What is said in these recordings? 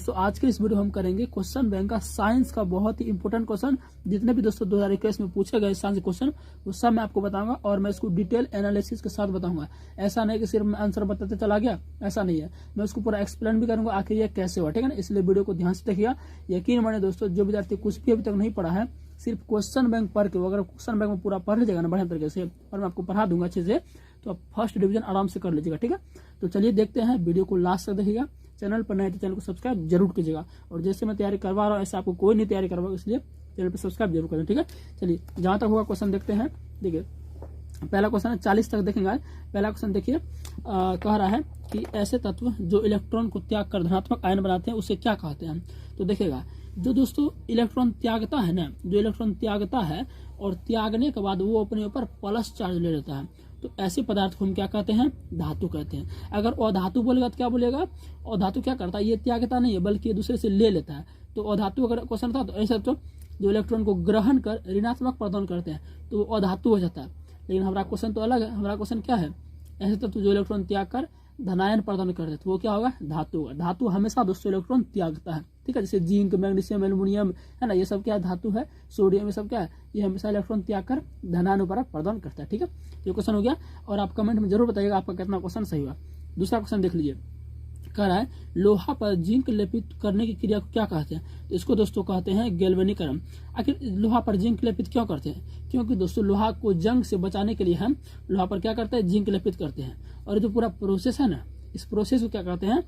तो आज के इस वीडियो हम करेंगे क्वेश्चन बैंक का साइंस का बहुत ही इंपॉर्टेंट क्वेश्चन। जितने भी दोस्तों 2021 में पूछे गए साइंस क्वेश्चन वो सब मैं आपको बताऊंगा और मैं इसको डिटेल एनालिसिस के साथ बताऊंगा। ऐसा नहीं कि सिर्फ मैं आंसर बताते चला गया, ऐसा नहीं है। मैं उसको पूरा एक्सप्लेन भी करूंगा आखिर ये कैसे हुआ, ठीक है ना। इसलिए वीडियो को ध्यान से देखिएगा। यकीन माने दोस्तों, जो विद्यार्थी कुछ भी अभी तक नहीं पढ़ा है, सिर्फ क्वेश्चन बैंक पढ़ के, अगर क्वेश्चन बैंक में पूरा पढ़ लीजिएगा ना बढ़िया तरीके से, और मैं आपको पढ़ा दूंगा अच्छे से, तो आप फर्स्ट डिवीजन आराम से कर लीजिएगा, ठीक है। तो चलिए देखते हैं, वीडियो को लास्ट तक देखिएगा। चैनल पर नए तो चैनल को सब्सक्राइब जरूर कीजिएगा, और जैसे मैं तैयारी करवा रहा हूँ ऐसे आपको कोई नहीं तैयारी करवा, इसलिए चैनल पर सब्सक्राइब जरूर करें, ठीक है। चलिए जहां तक होगा क्वेश्चन देखते हैं। देखिए पहला क्वेश्चन है, 40 तक देखेंगे। पहला क्वेश्चन देखिए, कह रहा है कि ऐसे तत्व जो इलेक्ट्रॉन को त्याग कर धनात्मक आयन बनाते हैं उसे क्या कहते हैं। तो देखिएगा, जो दोस्तों इलेक्ट्रॉन त्यागता है ना, जो इलेक्ट्रॉन त्यागता है और त्यागने के बाद वो अपने ऊपर प्लस चार्ज ले लेता है, तो ऐसे पदार्थ को हम क्या कहते हैं, धातु कहते हैं। अगर अधातु बोलेगा तो क्या बोलेगा, अधातु क्या करता है, ये त्यागता नहीं है बल्कि ये दूसरे से ले लेता है। तो अधातु अगर क्वेश्चन था तो ऐसा, तो जो इलेक्ट्रॉन को ग्रहण कर ऋणात्मक प्रदान करते हैं तो वो अधातु हो जाता है। लेकिन हमारा क्वेश्चन तो अलग है। हमारा क्वेश्चन क्या है, ऐसे तत्व जो इलेक्ट्रॉन त्याग कर धनायन प्रदान करते हैं तो वो क्या होगा, धातु होगा। धातु हमेशा दोस्तों इलेक्ट्रॉन त्यागता है, ठीक है। जैसे जिंक, मैग्नीशियम, एल्युमिनियम है ना, ये सब क्या है, धातु है। सोडियम, ये सब क्या है, ये हमेशा इलेक्ट्रॉन त्याग कर धनायन प्रदान करता है, ठीक है। ये क्वेश्चन हो गया, और आप कमेंट में जरूर बताइएगा आपका कितना क्वेश्चन सही हुआ। दूसरा क्वेश्चन देख लीजिए, कह रहा है लोहा पर जिंक लेपित करने की क्रिया को क्या कहते हैं। तो इसको दोस्तों कहते हैं गैल्वेनीकरण। आखिर लोहा पर जिंक लेपित क्यों करते हैं, क्योंकि दोस्तों लोहा को जंग से बचाने के लिए हम लोहा पर क्या करते हैं, जिंक लेपित करते हैं। और जो पूरा प्रोसेस है ना, इस प्रोसेस को क्या कहते हैं,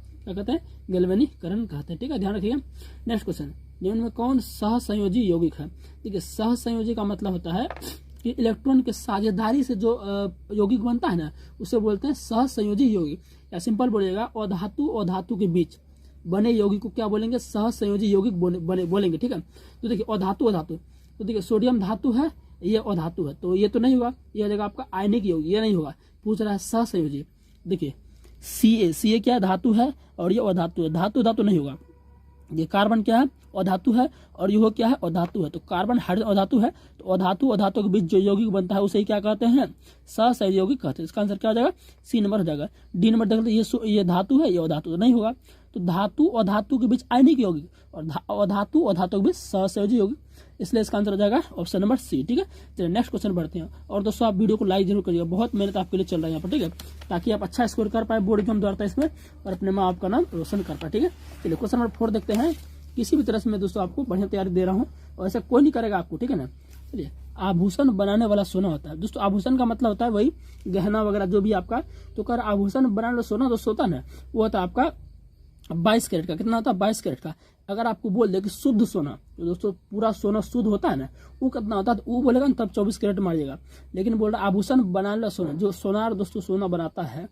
गैल्वेनीकरण कहते हैं, ठीक है, ध्यान रखिएगा। नेक्स्ट क्वेश्चन, निम्न में कौन सहसंयोजी यौगिक है। देखिए सहसंयोजी का मतलब होता है कि इलेक्ट्रॉन के साझेदारी से जो यौगिक बनता है ना, उसे बोलते हैं सहसंयोजी यौगिक। या सिंपल बोलिएगा, अधातु और धातु के बीच बने यौगिक को क्या बोलेंगे, सहसंयोजी यौगिक बोलेंगे, ठीक है। तो देखिए अधातु, तो देखिए सोडियम धातु है, ये अधातु है, तो ये तो नहीं होगा, ये हो जाएगा आपका आयनिक यौगिक, ये नहीं होगा। पूछ रहा है सहसंयोजी। देखिए सी क्या धातु है और ये अधातु है, धातु नहीं होगा। ये कार्बन क्या है, अधातु है, और ये क्या है, अधातु है। तो कार्बन हाइड्रोजन अधातु है, तो अधातु के बीच जो यौगिक बनता है उसे क्या कहते हैं, सहसंयोजी यौगिक कहते हैं। इसका आंसर क्या हो जाएगा, सी नंबर हो जाएगा। डी नंबर देख लीजिए, ये धातु है, ये अधातु तो नहीं होगा। तो धातु और धातु के बीच आयनिक यौगिक, और अधातु और धातु के बीच सहसंयोजी यौगिक, इसलिए इसका आंसर हो जाएगा ऑप्शन नंबर सी, ठीक है। चलिए नेक्स्ट क्वेश्चन बढ़ते हैं। और दोस्तों आप वीडियो को लाइक जरूर करिएगा, बहुत मेहनत आपके लिए चल रहा है यहाँ पर, ठीक है, ताकि आप अच्छा स्कोर कर पाए बोर्ड एग्जाम द्वारा इसमें, और अपने माँ बाप का नाम रोशन कर पाए, ठीक है। चलिए क्वेश्चन नंबर 4 देखते हैं। किसी भी तरह से मैं दोस्तों आपको बढ़िया तैयारी दे रहा हूँ, और ऐसा कोई नहीं करेगा आपको, ठीक है ना। चलिए, आभूषण बनाने वाला सोना होता है। दोस्तों आभूषण का मतलब होता है वही गहना वगैरह जो भी आपका, तो कर आभूषण बनाने वाला सोना दोस्तों होता है ना, वो होता है आपका 22 कैरेट का। कितना होता है, 22 कैरेट का। अगर आपको बोल दे कि शुद्ध सोना, तो दोस्तों पूरा सोना शुद्ध होता है ना, वो कितना होता है, तो वो बोलेगा ना तब 24 कैरेट मारिएगा। लेकिन बोल रहा आभूषण बनाने वाला सोना, जो सोनार दोस्तों सोना बनाता है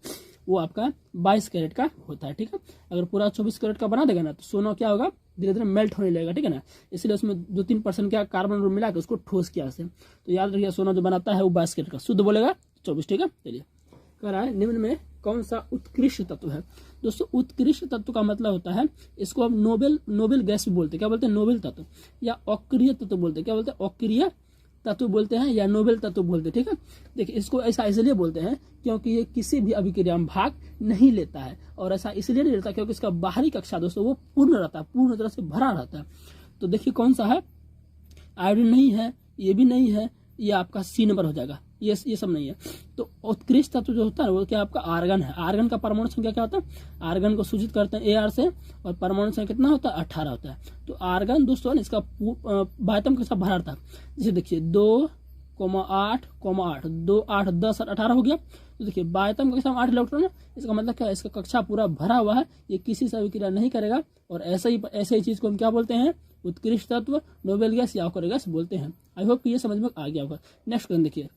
वो आपका 22 कैरेट का होता है, ठीक है। अगर पूरा 24 कैरेट का बना देगा ना, तो सोना क्या होगा, धीरे धीरे मेल्ट होने लगेगा, ठीक है ना। इसलिए उसमें 2-3% क्या कार्बन मिला के उसको ठोस किया से। तो याद रखिए, सोना जो बनाता है वो 22 कैरेट का, शुद्ध बोलेगा 24, ठीक है। चलिए कह रहा है निम्न में कौन सा उत्कृष्ट तत्व है। दोस्तों उत्कृष्ट तत्व का मतलब होता है, इसको हम नोबेल गैस भी बोलते हैं, क्या बोलते हैं, नोबेल तत्व, या अक्रिय तत्व बोलते हैं, क्या बोलते हैं, अक्रिय तत्व बोलते हैं, या नोबेल तत्व बोलते हैं, ठीक है। देखिए इसको ऐसा इसलिए बोलते हैं क्योंकि ये किसी भी अभिक्रिया में भाग नहीं लेता है, और ऐसा इसलिए नहीं लेता क्योंकि इसका बाहरी कक्षा दोस्तों वो पूर्ण रहता है, पूर्ण तरह से भरा रहता है। तो देखिए कौन सा है, आयोडीन नहीं है, ये भी नहीं है, ये आपका सी नंबर हो जाएगा, ये सब नहीं है। तो उत्कृष्ट तत्व जो होता है वो क्या आपका आर्गन है। आर्गन का परमाणु संख्या क्या होता है, आर्गन को सूचित करते हैं AR से, और परमाणु संख्या कितना होता है, 18 होता है। तो आर्गन दोस्तों इसका बायतम के साथ भरा रहता है। जैसे देखिए 2,8,8 2, 8, 10 और 18 हो गया। तो देखिए बायतम के साथ 8 इलेक्ट्रॉन है, इसका मतलब क्या है, इसका कक्षा पूरा भरा हुआ है, ये किसी से अभिक्रिया नहीं करेगा। और ऐसे ही चीज को हम क्या बोलते हैं, उत्कृष्ट तत्व, नोबेल गैस या अक्रिय गैस बोलते हैं। आई होप कि ये समझ में आ गया होगा। नेक्स्ट क्वेश्चन देखिए,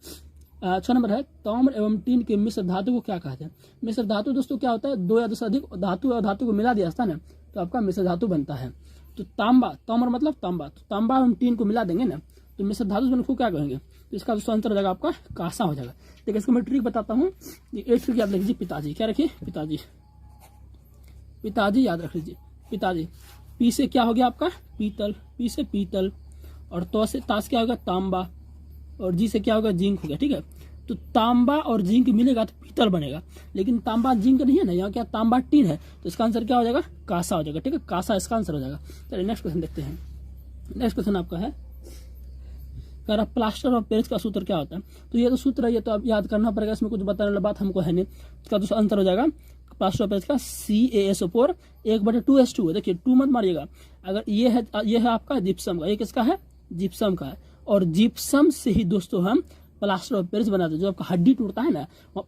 6 नंबर है, ताम्र एवं टीन के मिश्र धातु को क्या कहते हैं। मिश्र धातु दोस्तों क्या होता है, 2 या 2 से अधिक धातु और धातु को मिला दिया जाता है ना, तो आपका मिश्र धातु बनता है। तो ताम्र मतलब तांबा, तो तांबा हम टीन को मिला देंगे ना, तो मिश्र धातु को क्या कहेंगे, तो इसका दोस्तों आंसर हो जाएगा आपका कांसा हो जाएगा। देखिए इसको मैं ट्रिक बताता हूँ, एक ट्रिक याद रख लीजिए, पिताजी, क्या रखिए, पिताजी याद रख लीजिए, पिताजी। पी से क्या हो गया आपका, पीतल, पी से पीतल, और तो से ताश क्या होगा, तांबा, और जी से क्या होगा, जिंक हो गया, ठीक है। तो तांबा और जिंक मिलेगा तो पीतल बनेगा, लेकिन तांबा जिंक नहीं है ना, यहाँ क्या तांबा टीन है, तो इसका आंसर क्या हो जाएगा, कांसा हो जाएगा। ठीक है, कांसा इसका आंसर हो जाएगा। चलिए नेक्स्ट क्वेश्चन देखते हैं। नेक्स्ट क्वेश्चन आपका है, कह रहा प्लास्टर ऑफ पेरिस का सूत्र क्या होता है। तो ये तो सूत्र है, ये तो आप याद करना पड़ेगा, इसमें कुछ बताने वाला बात हमको है नहीं। इसका तो आंसर हो जाएगा प्लास्टर ऑफ पेरिस का CaSO4 1/2H2 है। देखिए 2 मत मारिएगा, अगर ये है आपका जिप्सम का, ये किसका है, जिप्सम का है। और जिप्सम से ही दोस्तों हम प्लास्टर ऑफ पेरिस बनाते हैं। जो आपका हड्डी टूटता है ना,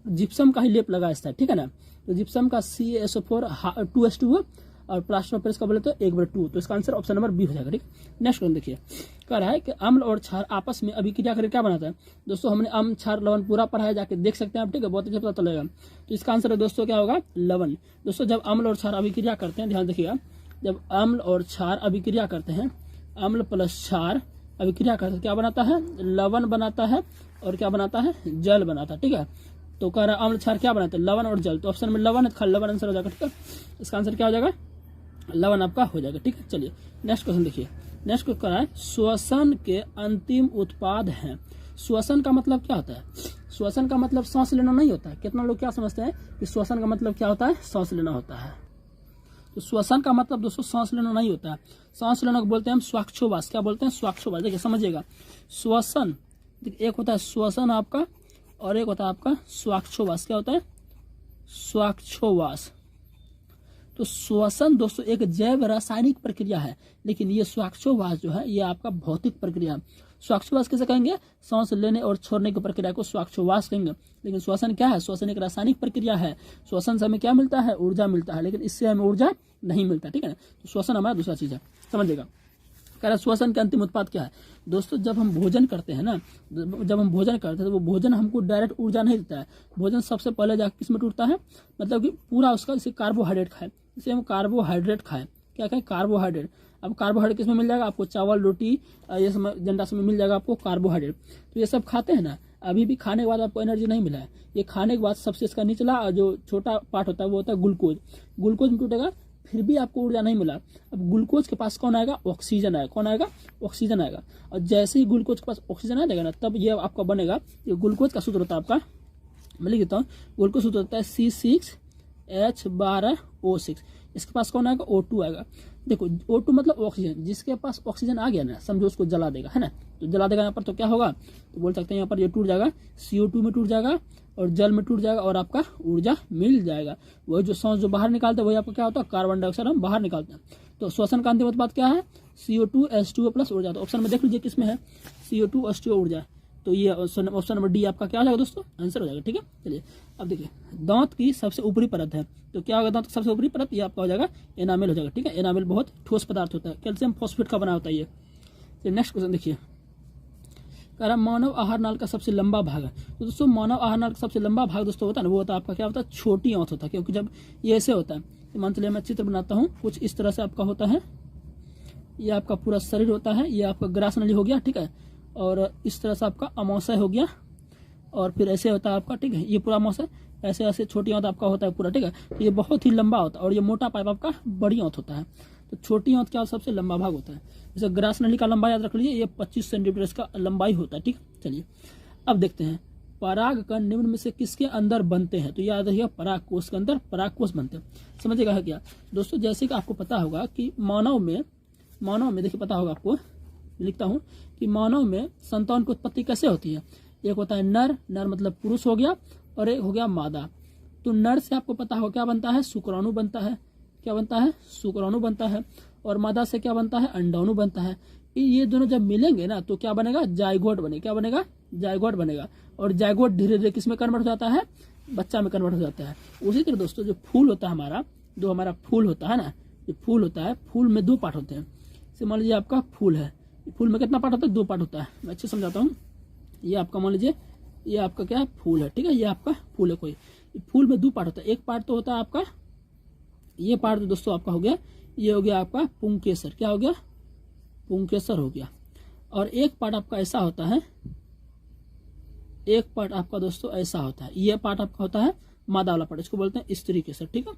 जिप्सम का ही लेप लगा इसका, ठीक है ना। तो जिप्सम का CaSO4 2H2 और प्लास्टर ऑफ पेरिस का बोले तो 1/2, तो इसका आंसर ऑप्शन नंबर बी हो जाएगा। ठीक, नेक्स्ट क्वेश्चन देखिए, कह रहा है कि अम्ल और क्षार आपस में अभिक्रिया करके क्या बनाता है। दोस्तों हमने अम्ल क्षार लवण पूरा पढ़ा है, जाके देख सकते हैं आप। ठीक है, बहुत अच्छा पता चलेगा। तो इसका आंसर है दोस्तों क्या होगा, लवण। दोस्तों जब अम्ल और क्षार अभिक्रिया करते हैं, ध्यान देखिएगा, जब अम्ल और क्षार अभिक्रिया करते हैं, अम्ल प्लस क्षार अभिक्रिया करते हैं, क्या बनाता है, लवण बनाता है। और क्या बनाता है, जल बनाता है। ठीक है, तो कह रहा है अम्ल क्षार क्या बनाते हैं, लवण और जल। तो ऑप्शन में लवण है, लवण आंसर हो जाएगा। ठीक है, इसका आंसर क्या हो जाएगा, लवण आपका हो जाएगा। ठीक है, चलिए नेक्स्ट क्वेश्चन देखिए। नेक्स्ट क्वेश्चन क्या है, श्वसन के अंतिम उत्पाद हैं। श्वसन का मतलब क्या होता है, श्वसन का मतलब सांस लेना नहीं होता है। कितना लोग क्या समझते हैं कि श्वसन का मतलब क्या होता है, सांस लेना होता है। तो श्वसन का मतलब दोस्तों सांस लेना नहीं होता है। सांस लेना को बोलते हैं हम स्वाक्षोवास। क्या बोलते हैं, स्वाक्षोवास। देखिए समझिएगा, श्वसन एक होता है श्वसन आपका, और एक होता है आपका स्वाक्षोवास। क्या होता है, स्वाक्षोवास। तो श्वसन दोस्तों एक जैव रासायनिक प्रक्रिया है, लेकिन ये स्वाक्षोवास जो है ये आपका भौतिक प्रक्रिया है। स्वाक्षोवास कैसे कहेंगे, सांस लेने और छोड़ने की प्रक्रिया को स्वाक्षोवास कहेंगे। लेकिन श्वसन क्या है, श्वसन एक रासायनिक प्रक्रिया है। श्वसन से हमें क्या मिलता है, ऊर्जा मिलता है, लेकिन इससे हमें ऊर्जा नहीं मिलता। ठीक है ना, तो श्वसन हमारा दूसरा चीज है, समझिएगा। कह रहा श्वसन के अंतिम उत्पाद क्या है। दोस्तों जब हम भोजन करते हैं ना, जब हम भोजन करते हैं तो वो भोजन हमको डायरेक्ट ऊर्जा नहीं देता है। भोजन सबसे पहले जाकर किस में टूटता है, मतलब कि पूरा उसका जैसे कार्बोहाइड्रेट खाए, जैसे हम कार्बोहाइड्रेट खाएं, क्या खाएं, कार्बोहाइड्रेट। अब कार्बोहाइड्रेट किस में मिल जाएगा आपको, चावल रोटी ये सब जंडा सब में मिल जाएगा आपको कार्बोहाइड्रेट। तो ये सब खाते हैं ना, अभी भी खाने के बाद आपको एनर्जी नहीं मिला है। ये खाने के बाद सबसे इसका निचला जो छोटा पार्ट होता है वो होता है ग्लूकोज। ग्लूकोज में टूटेगा, फिर भी आपको ऊर्जा नहीं मिला। अब ग्लूकोज के पास कौन आएगा, ऑक्सीजन आएगा। कौन आएगा, ऑक्सीजन आएगा। और जैसे ही ग्लूकोज के पास ऑक्सीजन आ जाएगा ना, तब ये आपका बनेगा, ये ग्लूकोज का सूत्र होता है आपका, मैं लिख देता हूँ। ग्लूकोज सूत्र होता है C6H12O6। इसके पास कौन आएगा, O2 आएगा। देखो O2 मतलब ऑक्सीजन, जिसके पास ऑक्सीजन आ गया ना, समझो उसको जला देगा, है ना। तो जला देगा यहाँ पर, तो क्या होगा, तो बोल सकते हैं यहाँ पर ये टूट जाएगा, CO2 में टूट जाएगा और जल में टूट जाएगा, और आपका ऊर्जा मिल जाएगा। वही जो सांस जो बाहर निकालते हैं वही आपका क्या होता है, कार्बन डाइऑक्साइड हम बाहर निकालते हैं। तो श्वसन का अंतिम उत्पाद क्या है, CO2H2O प्लस ऊर्जा। तो ऑप्शन में देख लीजिए किसमें है, CO2H2O ऊर्जा। तो ये ऑप्शन नंबर डी आपका क्या हो जाएगा दोस्तों, आंसर हो जाएगा। ठीक है, चलिए अब देखिए, दांत की सबसे ऊपरी परत है, तो क्या होगा दांत की सबसे ऊपरी परत, ये आपका हो जाएगा एनामेल हो जाएगा। ठीक है, एनामेल बहुत ठोस पदार्थ होता है, कैल्शियम फॉस्फेट का बना होता है ये। नेक्स्ट क्वेश्चन देखिए, कह रहा मानव आहार नाल का सबसे लंबा भाग है। तो दोस्तों मानव आहार नाल का सबसे लंबा भाग दोस्तों होता है ना, वो होता है आपका क्या होता है, छोटी आंत होता है। क्योंकि जब ये ऐसे होता है, तो मान चलिए मैं चित्र बनाता हूँ, कुछ इस तरह से आपका होता है, ये आपका पूरा शरीर होता है, ये आपका ग्रास नली हो गया। ठीक है, और इस तरह से आपका अमाशय हो गया, और फिर ऐसे होता है आपका, ठीक है, ये पूरा अमाशय, ऐसे ऐसे छोटी आंत आपका होता है पूरा। ठीक है, तो ये बहुत ही लंबा होता है, और ये मोटा पाइप आपका बड़ी आंत होता है। तो छोटी आंत क्या सबसे लंबा भाग होता है। जैसे ग्रास नली का लंबाई याद रख लीजिए, ये 25 सेंटीमीटर इसका लंबाई होता है। ठीक, चलिए अब देखते हैं, पराग कण निम्न में से किसके अंदर बनते हैं। तो याद रखिएगा, पराग कोष के अंदर पराग कोष बनते हैं। समझिएगा है क्या दोस्तों, जैसे कि आपको पता होगा कि मानव में देखिए पता होगा आपको, लिखता हूँ कि मानव में संतान की उत्पत्ति कैसे होती है। एक होता है नर मतलब पुरुष हो गया, और एक हो गया मादा। तो नर से आपको पता होगा क्या बनता है, शुक्राणु बनता है। क्या बनता है, शुक्राणु बनता है। और मादा से क्या बनता है, अंडाणु बनता है। ये दोनों जब मिलेंगे ना, तो क्या बनेगा, जायगोट बनेगा। क्या बनेगा, जायगोट बनेगा। और जायगोट धीरे धीरे किस में कन्वर्ट हो जाता है, बच्चा में कन्वर्ट हो जाता है। उसी तरह दोस्तों जो फूल होता है हमारा, जो हमारा फूल होता है ना, जो फूल होता है, फूल में 2 पार्ट होते हैं। जैसे मान लीजिए आपका फूल है, फूल में कितना पार्ट होता है, 2 पार्ट होता है। मैं अच्छे समझाता हूँ। ये आपका मान लीजिए, ये आपका क्या है, फूल है। ठीक है, ये आपका फूल है कोई, फूल में 2 पार्ट होता है। एक पार्ट तो होता है आपका, ये पार्ट दोस्तों आपका हो गया, ये हो गया आपका पुंकेसर। क्या हो गया, पुंकेसर हो गया। और एक पार्ट आपका ऐसा होता है, एक पार्ट आपका दोस्तों ऐसा होता है, ये पार्ट आपका होता है मादा वाला पार्ट, इसको बोलते हैं स्त्री केसर। ठीक है,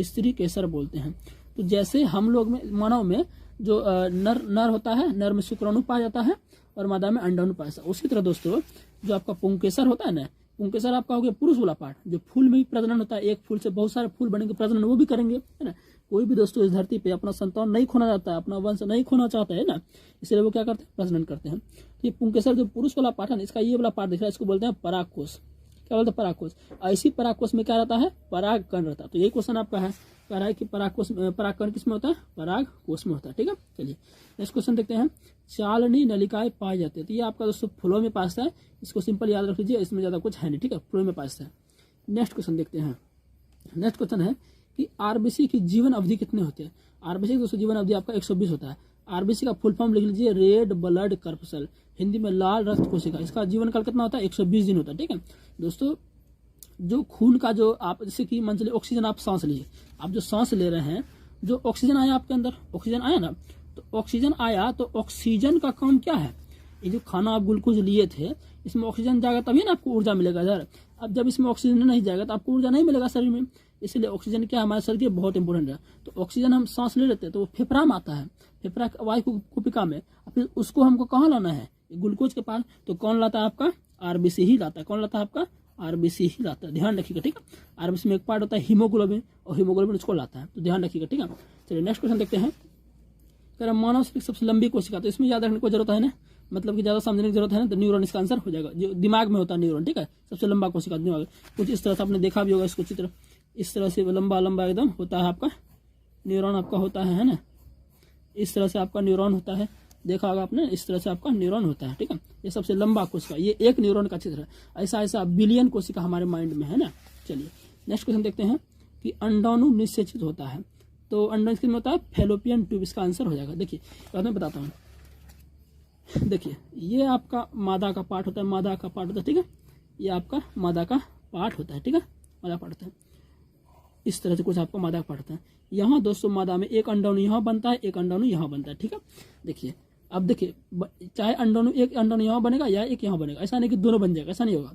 स्त्री केसर बोलते हैं। तो जैसे हम लोग में, मानव में जो नर होता है, नर में शुक्राणु पाया जाता है और मादा में अंडाणु पाया जाता है। उसी तरह दोस्तों जो आपका पुंकेसर होता है ना, पुंकेसर आपका हो गया पुरुष वाला पार्ट, जो फूल में भी प्रजनन होता है, एक फूल से बहुत सारे फूल बनेंगे, प्रजनन वो भी करेंगे, है ना। कोई भी दोस्तों इस धरती पे अपना संतान नहीं खोना चाहता है, अपना वंश नहीं खोना चाहता है ना, इसलिए वो क्या करते हैं, प्रजनन करते हैं। ये पुंकेसर जो पुरुष वाला पार्ट है ना, इसका ये वाला पार्ट दिख रहा है, इसको बोलते हैं परागकोश। क्या बोलते हैं, परागकोश। ऐसी परागकोश में क्या रहता है, परागकण रहता है। तो यही क्वेश्चन आपका है, कह रहा है कि परागकण किसमें होता है, परागकोश में होता है। ठीक है, चलिए नेक्स्ट क्वेश्चन देखते हैं। चालनी नलिकाएं पाई जाती है, तो ये आपका दोस्तों फूलों में पाता है, इसको सिंपल याद रख लीजिए, इसमें ज्यादा कुछ है नहीं। ठीक है, फूलों में पाता है। नेक्स्ट क्वेश्चन देखते हैं। नेक्स्ट क्वेश्चन है कि आरबीसी की जीवन अवधि कितने होते हैं। आरबीसी की दोस्तों जीवन अवधि आपका 120 होता है। आरबीसी का फुल फॉर्म लिख लीजिए, रेड ब्लड कर्पसल, हिंदी में लाल रक्त कोशिका। इसका जीवन काल कितना होता है, 120 दिन होता है। ठीक है दोस्तों, जो खून का जो आप जैसे कि मान चलिए ऑक्सीजन आप सांस लिए, आप जो सांस ले रहे हैं, जो ऑक्सीजन आया आपके अंदर, ऑक्सीजन आया ना, तो ऑक्सीजन आया तो ऑक्सीजन का काम क्या है, ये जो खाना आप ग्लूकोज लिए थे, इसमें ऑक्सीजन जाएगा तभी ना आपको ऊर्जा मिलेगा यार। अब जब इसमें ऑक्सीजन नहीं जाएगा तो आपको ऊर्जा नहीं मिलेगा शरीर में, इसलिए ऑक्सीजन क्या हमारे शरीर के बहुत इंपॉर्टेंट है। तो ऑक्सीजन हम सांस ले लेते हैं तो वो फेफड़ा में आता है, फेफड़ा वायु कुपिका में, फिर उसको हमको कहाँ लाना है, ग्लूकोज के पास। तो कौन लाता है आपका, आरबीसी ही लाता है। कौन लाता है आपका, आरबीसी ही लाता है, ध्यान रखिएगा। ठीक है, आरबीसी में एक पार्ट होता है हीमोग्लोबिन, और हीमोग्लोबिन उसको लाता है, तो ध्यान रखिएगा। ठीक है, चलिए नेक्स्ट क्वेश्चन देखते हैं। मानव शरीर की सबसे लंबी कोशिका, तो इसमें याद रखने को जरूरत है ना, मतलब कि ज्यादा समझने की जरूरत है ना, तो न्यूरॉन इसका आंसर हो जाएगा। जो दिमाग में होता है न्यूरॉन, ठीक है, सबसे लंबा कोशिका दिमाग। कुछ इस तरह से आपने देखा भी होगा इसको चित्र, इस तरह से लंबा लंबा एकदम होता है आपका न्यूरॉन, आपका होता है ना, इस तरह से आपका न्यूरॉन होता है, देखा होगा आपने, इस तरह से आपका न्यूरॉन होता है। ठीक है, ये सबसे लंबा कोशिका, ये एक न्यूरॉन का चित्र है। ऐसा ऐसा बिलियन कोशिका हमारे माइंड में है ना। चलिए नेक्स्ट क्वेश्चन देखते हैं कि अंडाणु निषेचित होता है, तो अंडाणु किसमें होता है, फैलोपियन ट्यूब, इसका आंसर हो जाएगा। देखिए मैं बताता हूँ, देखिए ये आपका मादा का पार्ट होता है, मादा का पार्ट होता है। ठीक है, ये आपका मादा का पार्ट होता है। ठीक है, मादा पार्ट होता है, इस तरह से कुछ आपका मादा का पार्ट होता है। यहाँ दोस्तों मादा में एक अंडाणु यहाँ बनता है, एक अंडाणु यहाँ बनता है। ठीक है, देखिए अब देखिए, चाहे अंडाणु एक अंडाणु यहाँ बनेगा या एक यहाँ बनेगा, ऐसा नहीं कि दोनों बन जाएगा, ऐसा नहीं होगा।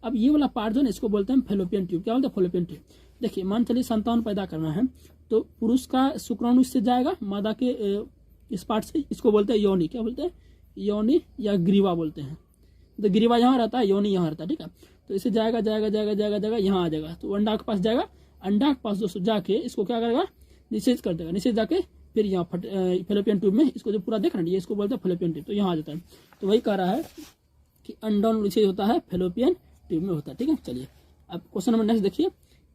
अब ये वाला पार्ट जो है इसको बोलते हैं फैलोपियन ट्यूब। क्या बोलते हैं, फैलोपियन ट्यूब। देखिए मान चलिए संतान पैदा करना है, तो पुरुष का शुक्राणु इससे जाएगा, मादा के इस पार्ट से, इसको बोलते हैं योनि। क्या बोलते हैं, योनि या ग्रीवा बोलते हैं। तो ग्रीवा यहाँ रहता है, योनि यहाँ रहता है। ठीक है, तो इसे जाएगा जाएगा जाएगा जाएगा जाएगा यहाँ आ जाएगा, तो अंडा के पास जाएगा, अंडा के पास दोस्तों जाके इसको क्या करेगा, निषेध कर देगा, निषेध जाके फिर यहाँ फैलोपियन ट्यूब में, इसको जो पूरा देख रहे हैं, ये इसको बोलते हैं फैलोपियन ट्यूब, तो यहाँ आ जाता है। तो वही कह रहा है कि अंडाणु निषेध होता है फैलोपियन ट्यूब में होता है। ठीक है, चलिए अब क्वेश्चन नंबर नेक्स्ट देखिए।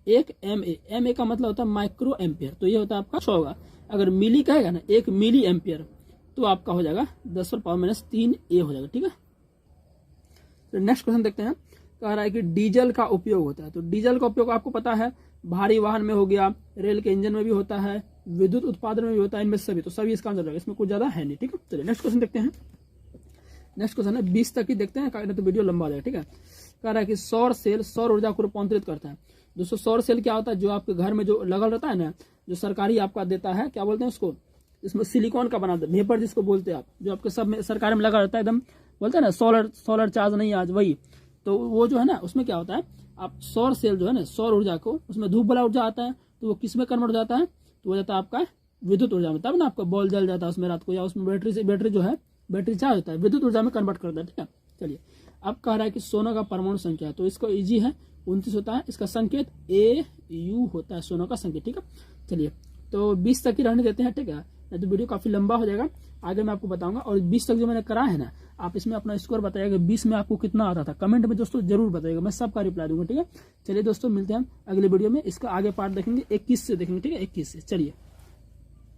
एक एम ए का मतलब होता है माइक्रो एम्पियर, तो ये होता है आपका 100 होगा। अगर मिली कहेगा ना, 1 मिली एम्पियर, तो आपका हो जाएगा 10⁻³ हो जाएगा। ठीक है, तो नेक्स्ट क्वेश्चन देखते हैं। कह रहा है कि डीजल का उपयोग होता है, तो डीजल का उपयोग आपको पता है, भारी वाहन में हो गया, रेल के इंजन में भी होता है, विद्युत उत्पादन में भी होता है, इनमें सभी, तो सभी इसका आंसर रहेगा, इसमें कुछ ज्यादा है नहीं। ठीक है, चलिए नेक्स्ट क्वेश्चन देखते हैं। नेक्स्ट क्वेश्चन है 20 तक ही देखते हैं, तो वीडियो लंबा हो जाएगा। ठीक है, कह रहा है कि सौर सेल सौर ऊर्जा को रूपांतरित करता है। दोस्तों सौर सेल क्या होता है, जो आपके घर में जो लगल रहता है ना, जो सरकारी आपका देता है, क्या बोलते हैं उसको, इसमें सिलिकॉन का बना वेपर जिसको बोलते हैं आप, जो आपके सब में सरकार में लगा रहता है, एकदम बोलते हैं ना सोलर चार्ज नहीं आज, वही। तो वो जो है ना, उसमें क्या होता है, आप सौर सेल जो है ना, सौर ऊर्जा को, उसमें धूप वाला ऊर्जा आता है, तो वो किस में कन्वर्ट हो जाता है, तो वो जाता है आपका विद्युत ऊर्जा में, तब ना आपका बॉल जल जाता है उसमें रात को, या उसमें बैटरी जो है, बैटरी चार्ज होता है, विद्युत ऊर्जा में कन्वर्ट करता है। ठीक है, चलिए अब कह रहा है कि सोना का परमाणु संख्या, तो इसको इजी है, 29 होता है, इसका संकेत AU होता है, सोना का संकेत। ठीक है, चलिए तो 20 तक ही रहने देते हैं। ठीक है, नहीं तो वीडियो काफी लंबा हो जाएगा, आगे मैं आपको बताऊंगा। और 20 तक जो मैंने करा है ना, आप इसमें अपना स्कोर बताइएगा, 20 में आपको कितना आता था, कमेंट में दोस्तों जरूर बताइएगा, मैं सबका रिप्लाई दूंगा। ठीक है, चलिए दोस्तों मिलते हैं हम अगले वीडियो में, इसका आगे पार्ट देखेंगे 21 से देखेंगे। ठीक है, 21 से, चलिए।